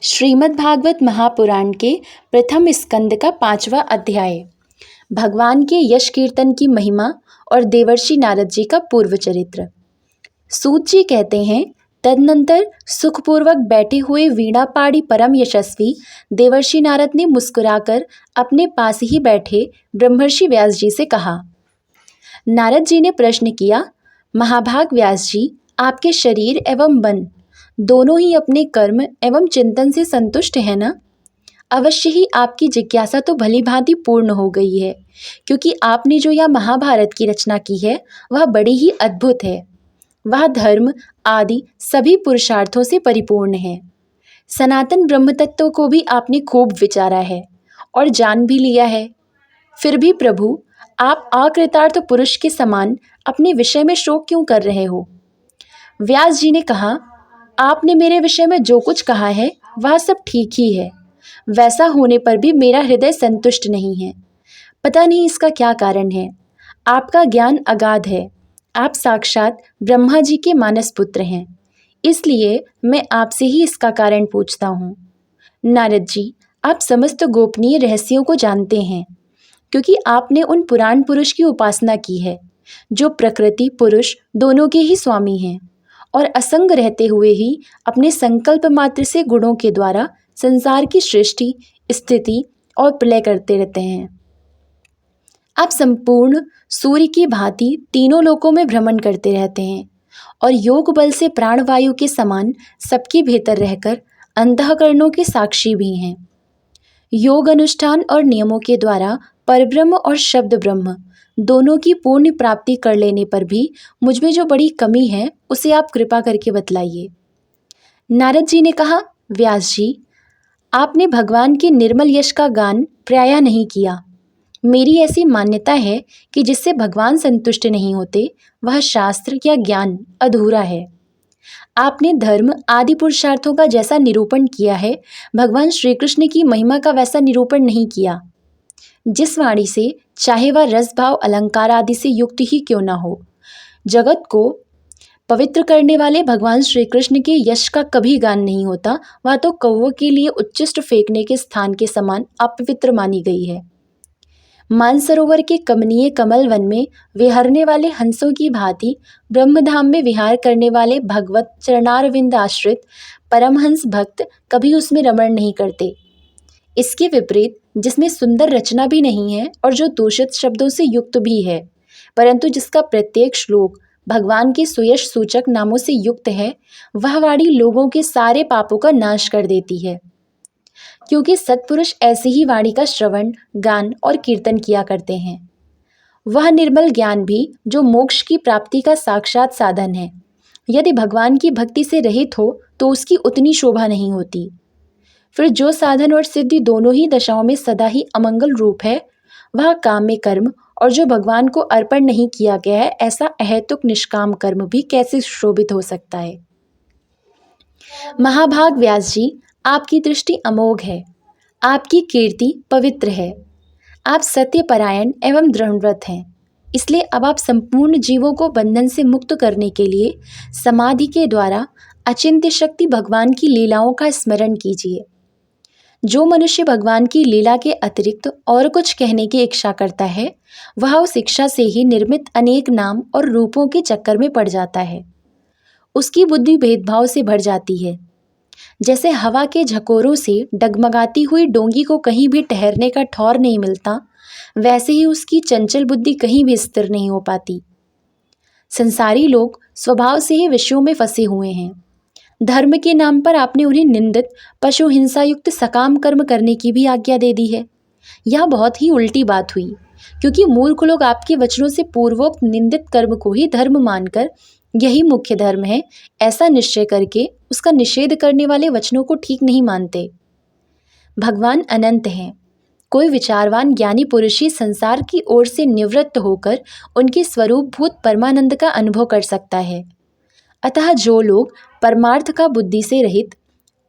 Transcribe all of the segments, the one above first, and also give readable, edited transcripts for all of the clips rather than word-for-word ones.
श्रीमद् भागवत महापुराण के प्रथम स्कंद का 5वां अध्याय। भगवान के यश कीर्तन की महिमा और देवर्षि नारद जी का पूर्व चरित्र। सूत जी कहते हैं, तदनंतर सुखपूर्वक बैठे हुए वीणापाड़ी परम यशस्वी देवर्षि नारद ने मुस्कुराकर अपने पास ही बैठे ब्रह्मर्षि व्यास जी से कहा। नारद जी ने प्रश्न किया, महाभाग व्यास जी, आपके शरीर एवं मन दोनों ही अपने कर्म एवं चिंतन से संतुष्ट है ना? अवश्य ही आपकी जिज्ञासा तो भली भांति पूर्ण हो गई है, क्योंकि आपने जो यह महाभारत की रचना की है वह बड़ी ही अद्भुत है। वह धर्म आदि सभी पुरुषार्थों से परिपूर्ण है। सनातन ब्रह्म तत्व को भी आपने खूब विचारा है और जान भी लिया है। फिर भी प्रभु, आप अकृतार्थ पुरुष के समान अपने विषय में शोक क्यों कर रहे हो? व्यास जी ने कहा, आपने मेरे विषय में जो कुछ कहा है वह सब ठीक ही है। वैसा होने पर भी मेरा हृदय संतुष्ट नहीं है। पता नहीं इसका क्या कारण है। आपका ज्ञान अगाध है। आप साक्षात ब्रह्मा जी के मानस पुत्र हैं। इसलिए मैं आपसे ही इसका कारण पूछता हूँ। नारद जी, आप समस्त गोपनीय रहस्यों को जानते हैं, क्योंकि आपने उन पुराण पुरुष की उपासना की है जो प्रकृति पुरुष दोनों के ही स्वामी हैं और असंग रहते हुए ही अपने संकल्प मात्र से गुणों के द्वारा संसार की सृष्टि, स्थिति और प्रलय करते रहते हैं। आप संपूर्ण सूर्य की भांति तीनों लोकों में भ्रमण करते रहते हैं और योग बल से प्राणवायु के समान सबके भीतर रहकर अंतःकरणों के साक्षी भी हैं। योग अनुष्ठान और नियमों के द्वारा परब्रह्म और शब्द ब्रह्म दोनों की पूर्ण प्राप्ति कर लेने पर भी मुझ में जो बड़ी कमी है उसे आप कृपा करके बतलाइए। नारद जी ने कहा, व्यास जी, आपने भगवान के निर्मल यश का गान प्रायः नहीं किया। मेरी ऐसी मान्यता है कि जिससे भगवान संतुष्ट नहीं होते वह शास्त्र या ज्ञान अधूरा है। आपने धर्म आदि पुरुषार्थों का जैसा निरूपण किया है, भगवान श्री कृष्ण की महिमा का वैसा निरूपण नहीं किया। जिस वाणी से चाहे वह रस भाव अलंकार आदि से युक्त ही क्यों ना हो, जगत को पवित्र करने वाले भगवान श्री कृष्ण के यश का कभी गान नहीं होता। वह तो कौवों के लिए उच्छिष्ट फेंकने के स्थान के समान अपवित्र मानी गई है। मानसरोवर के कमनीय कमल वन में विहरने वाले हंसों की भांति ब्रह्मधाम में विहार करने वाले भगवत चरणारविंद आश्रित परमहंस भक्त कभी उसमें रमण नहीं करते। इसके विपरीत, जिसमें सुंदर रचना भी नहीं है और जो दूषित शब्दों से युक्त भी है, परंतु जिसका प्रत्येक श्लोक भगवान के सुयश सूचक नामों से युक्त है, वह वाणी लोगों के सारे पापों का नाश कर देती है। क्योंकि सत्पुरुष ऐसी ही वाणी का श्रवण, गान और कीर्तन किया करते हैं। वह निर्मल ज्ञान भी जो मोक्ष की प्राप्ति का साक्षात साधन है, यदि भगवान की भक्ति से रहित हो तो उसकी उतनी शोभा नहीं होती। फिर जो साधन और सिद्धि दोनों ही दशाओं में सदा ही अमंगल रूप है, वह काम्य कर्म और जो भगवान को अर्पण नहीं किया गया है ऐसा अहेतुक निष्काम कर्म भी कैसे शोभित हो सकता है? महाभाग व्यास जी, आपकी दृष्टि अमोघ है। आपकी कीर्ति पवित्र है। आप सत्यपरायण एवं दृढ़व्रत हैं। इसलिए अब आप संपूर्ण जीवों को बंधन से मुक्त करने के लिए समाधि के द्वारा अचिंत्य शक्ति भगवान की लीलाओं का स्मरण कीजिए। जो मनुष्य भगवान की लीला के अतिरिक्त और कुछ कहने की इच्छा करता है, वह उस इच्छा से ही निर्मित अनेक नाम और रूपों के चक्कर में पड़ जाता है। उसकी बुद्धि भेदभाव से भर जाती है। जैसे हवा के झकोरों से डगमगाती हुई डोंगी को कहीं भी ठहरने का ठौर नहीं मिलता, वैसे ही उसकी चंचल बुद्धि कहीं भी स्थिर नहीं हो पाती। संसारी लोग स्वभाव से ही विषयों में फंसे हुए हैं। धर्म के नाम पर आपने उन्हें निंदित पशु हिंसा युक्त सकाम कर्म करने की भी आज्ञा दे दी है। यह बहुत ही उल्टी बात हुई, क्योंकि मूर्ख लोग आपके वचनों से पूर्वोक्त निंदित कर्म को ही धर्म मानकर यही मुख्य धर्म है ऐसा निश्चय करके उसका निषेध करने वाले वचनों को ठीक नहीं मानते। भगवान अनंत हैं। कोई विचारवान ज्ञानी पुरुष ही संसार की ओर से निवृत्त होकर उनके स्वरूप भूत परमानंद का अनुभव कर सकता है। अतः जो लोग परमार्थ का बुद्धि से रहित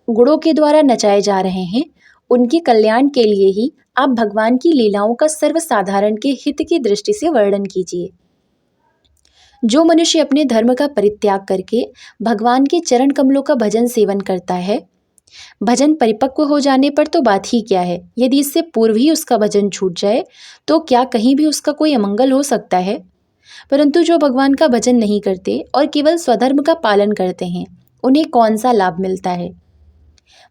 गुणों के द्वारा नचाए जा रहे हैं, उनके कल्याण के लिए ही आप भगवान की लीलाओं का सर्वसाधारण के हित की दृष्टि से वर्णन कीजिए। जो मनुष्य अपने धर्म का परित्याग करके भगवान के चरण कमलों का भजन सेवन करता है, भजन परिपक्व हो जाने पर तो बात ही क्या है, यदि इससे पूर्व ही उसका भजन छूट जाए तो क्या कहीं भी उसका कोई अमंगल हो सकता है। परंतु जो भगवान का भजन नहीं करते और केवल स्वधर्म का पालन करते हैं, उन्हें कौन सा लाभ मिलता है।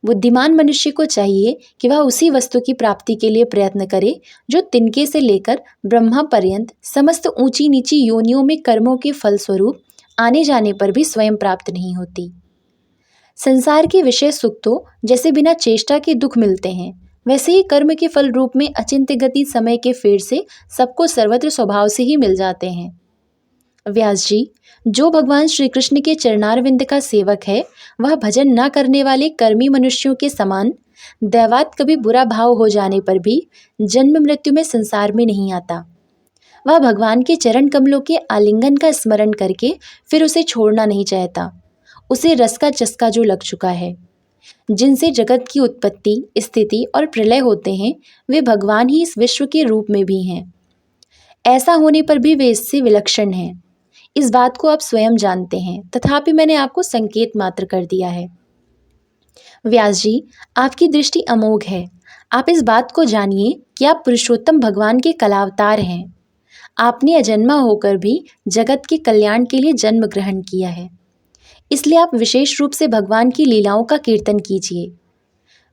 बुद्धिमान मनुष्य को चाहिए कि वह उसी वस्तु की प्राप्ति के लिए प्रयत्न करे जो तिनके से लेकर ब्रह्मा पर्यंत समस्त ऊंची नीची योनियों में कर्मों के फलस्वरूप आने जाने पर भी स्वयं प्राप्त नहीं होती। संसार के विषय सुख तो जैसे बिना चेष्टा के दुख मिलते हैं, वैसे ही कर्म के फल रूप में अचिंत्य गति समय के फेर से सबको सर्वत्र स्वभाव से ही मिल जाते हैं। व्यास जी, जो भगवान श्री कृष्ण के चरणारविंद का सेवक है, वह भजन न करने वाले कर्मी मनुष्यों के समान दैवात कभी बुरा भाव हो जाने पर भी जन्म मृत्यु में संसार में नहीं आता। वह भगवान के चरण कमलों के आलिंगन का स्मरण करके फिर उसे छोड़ना नहीं चाहता। उसे रस का चस्का जो लग चुका है, जिनसे जगत की उत्पत्ति, स्थिति और प्रलय होते हैं, वे भगवान ही इस विश्व के रूप में भी हैं। ऐसा होने पर भी वे इससे विलक्षण हैं। इस बात को आप स्वयं जानते हैं, तथापि मैंने आपको संकेत मात्र कर दिया है। व्यास जी, आपकी दृष्टि अमोघ है। आप इस बात को जानिए कि आप पुरुषोत्तम भगवान के कलावतार हैं। आपने अजन्मा होकर भी जगत के कल्याण के लिए जन्म ग्रहण किया है, इसलिए आप विशेष रूप से भगवान की लीलाओं का कीर्तन कीजिए।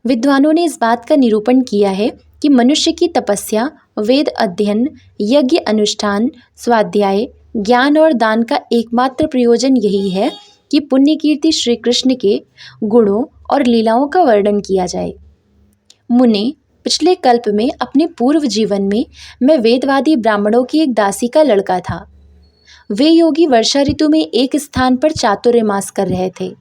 विद्वानों ने इस बात का निरूपण किया है कि मनुष्य की तपस्या, वेद अध्ययन, यज्ञ अनुष्ठान, स्वाध्याय, ज्ञान और दान का एकमात्र प्रयोजन यही है कि पुण्य कीर्ति श्री कृष्ण के गुणों और लीलाओं का वर्णन किया जाए। मुने, पिछले कल्प में अपने पूर्व जीवन में मैं वेदवादी ब्राह्मणों की एक दासी का लड़का था। वे योगी वर्षा ऋतु में एक स्थान पर चातुर्मास कर रहे थे।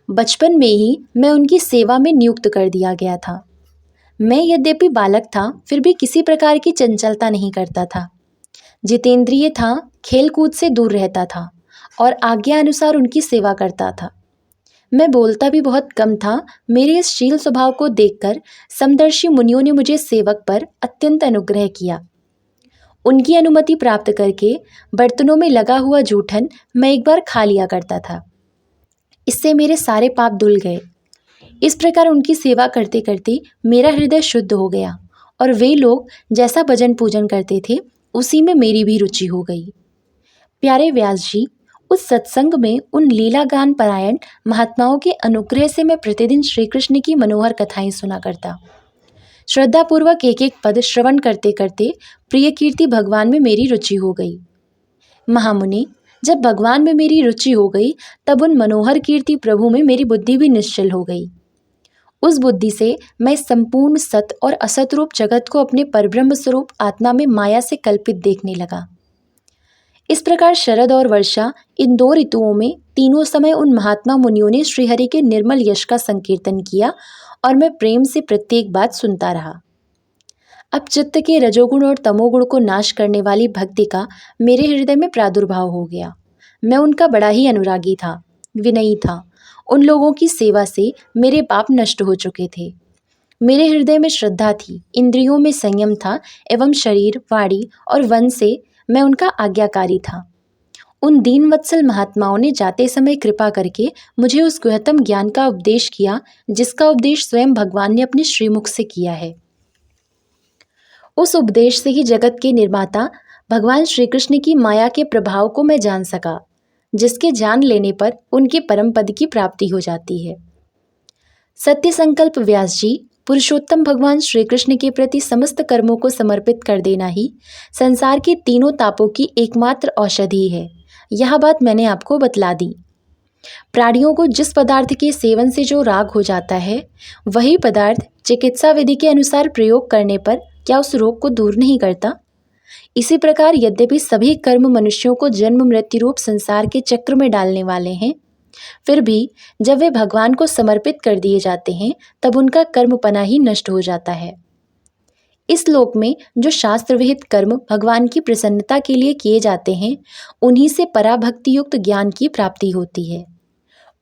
बचपन में ही मैं उनकी सेवा में नियुक्त कर दिया गया था। मैं यद्यपि बालक था, फिर भी किसी प्रकार की चंचलता नहीं करता था। जितेंद्रिय था, खेल कूद से दूर रहता था और आज्ञा अनुसार उनकी सेवा करता था। मैं बोलता भी बहुत कम था। मेरे इस शील स्वभाव को देखकर समदर्शी मुनियों ने मुझे सेवक पर अत्यंत अनुग्रह किया। उनकी अनुमति प्राप्त करके बर्तनों में लगा हुआ जूठन मैं एक बार खा लिया करता था। इससे मेरे सारे पाप धुल गए। इस प्रकार उनकी सेवा करते करते मेरा हृदय शुद्ध हो गया और वे लोग जैसा भजन पूजन करते थे, उसी में मेरी भी रुचि हो गई। प्यारे व्यास जी, उस सत्संग में उन लीला गान परायण महात्माओं के अनुग्रह से मैं प्रतिदिन श्री कृष्ण की मनोहर कथाएं सुना करता। श्रद्धापूर्वक एक एक पद श्रवण करते करते प्रिय कीर्ति भगवान में मेरी रुचि हो गई। महामुनि, जब भगवान में मेरी रुचि हो गई, तब उन मनोहर कीर्ति प्रभु में मेरी बुद्धि भी निश्चल हो गई। उस बुद्धि से मैं संपूर्ण सत और असत रूप जगत को अपने परब्रह्म स्वरूप आत्मा में माया से कल्पित देखने लगा। इस प्रकार शरद और वर्षा, इन दो ऋतुओं में तीनों समय उन महात्मा मुनियों ने श्रीहरि के निर्मल यश का संकीर्तन किया और मैं प्रेम से प्रत्येक बात सुनता रहा। अब चित्त के रजोगुण और तमोगुण को नाश करने वाली भक्ति का मेरे हृदय में प्रादुर्भाव हो गया। मैं उनका बड़ा ही अनुरागी था, विनयी था। उन लोगों की सेवा से मेरे पाप नष्ट हो चुके थे। मेरे हृदय में श्रद्धा थी, इंद्रियों में संयम था एवं शरीर, वाणी और वन से मैं उनका आज्ञाकारी था। उन दीनवत्सल महात्माओं ने जाते समय कृपा करके मुझे उस गुह्यतम ज्ञान का उपदेश किया, जिसका उपदेश स्वयं भगवान ने अपने श्रीमुख से किया है। उस उपदेश से ही जगत के निर्माता भगवान श्री कृष्ण की माया के प्रभाव को मैं जान सका, जिसके जान लेने पर उनके परम पद की प्राप्ति हो जाती है। सत्य संकल्प व्यास जी, पुरुषोत्तम भगवान श्री कृष्ण के प्रति समस्त कर्मों को समर्पित कर देना ही संसार के तीनों तापों की एकमात्र औषधि है। यह बात मैंने आपको बतला दी। प्राणियों को जिस पदार्थ के सेवन से जो राग हो जाता है, वही पदार्थ चिकित्सा विधि के अनुसार प्रयोग करने पर क्या उस रोग को दूर नहीं करता। इसी प्रकार यद्यपि सभी कर्म मनुष्यों को जन्म मृत्यु रूप संसार के चक्र में डालने वाले हैं, फिर भी जब वे भगवान को समर्पित कर दिए जाते हैं, तब उनका कर्मपना ही नष्ट हो जाता है। इस लोक में जो शास्त्र विहित कर्म भगवान की प्रसन्नता के लिए किए जाते हैं, उन्हीं से पराभक्ति युक्त ज्ञान की प्राप्ति होती है।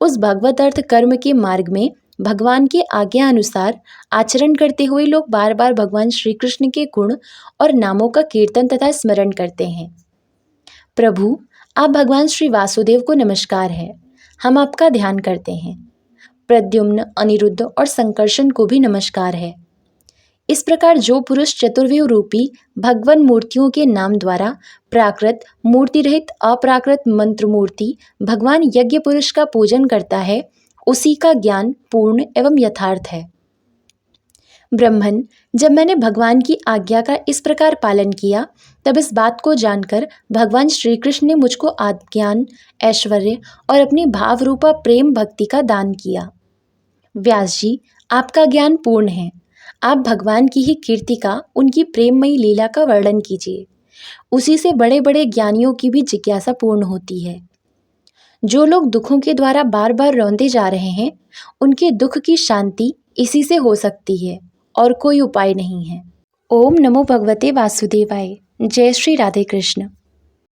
उस भगवत अर्थ कर्म के मार्ग में भगवान की आज्ञा अनुसार आचरण करते हुए लोग बार बार भगवान श्री कृष्ण के गुण और नामों का कीर्तन तथा स्मरण करते हैं। प्रभु, आप भगवान श्री वासुदेव को नमस्कार है। हम आपका ध्यान करते हैं। प्रद्युम्न, अनिरुद्ध और संकर्षण को भी नमस्कार है। इस प्रकार जो पुरुष चतुर्व्यूह रूपी भगवान मूर्तियों के नाम द्वारा प्राकृत, मूर्ति रहित अप्राकृत मंत्र मूर्ति भगवान यज्ञ पुरुष का पूजन करता है, उसी का ज्ञान पूर्ण एवं यथार्थ है। ब्रह्मन, जब मैंने भगवान की आज्ञा का इस प्रकार पालन किया, तब इस बात को जानकर भगवान श्री कृष्ण ने मुझको आत्मज्ञान, ऐश्वर्य और अपनी भाव रूपा प्रेम भक्ति का दान किया। व्यास जी, आपका ज्ञान पूर्ण है। आप भगवान की ही कीर्ति का, उनकी प्रेममयी लीला का वर्णन कीजिए। उसी से बड़े बड़े ज्ञानियों की भी जिज्ञासा पूर्ण होती है। जो लोग दुखों के द्वारा बार बार रौंदे जा रहे हैं, उनके दुख की शांति इसी से हो सकती है और कोई उपाय नहीं है। ओम नमो भगवते वासुदेवाय। जय श्री राधे कृष्ण।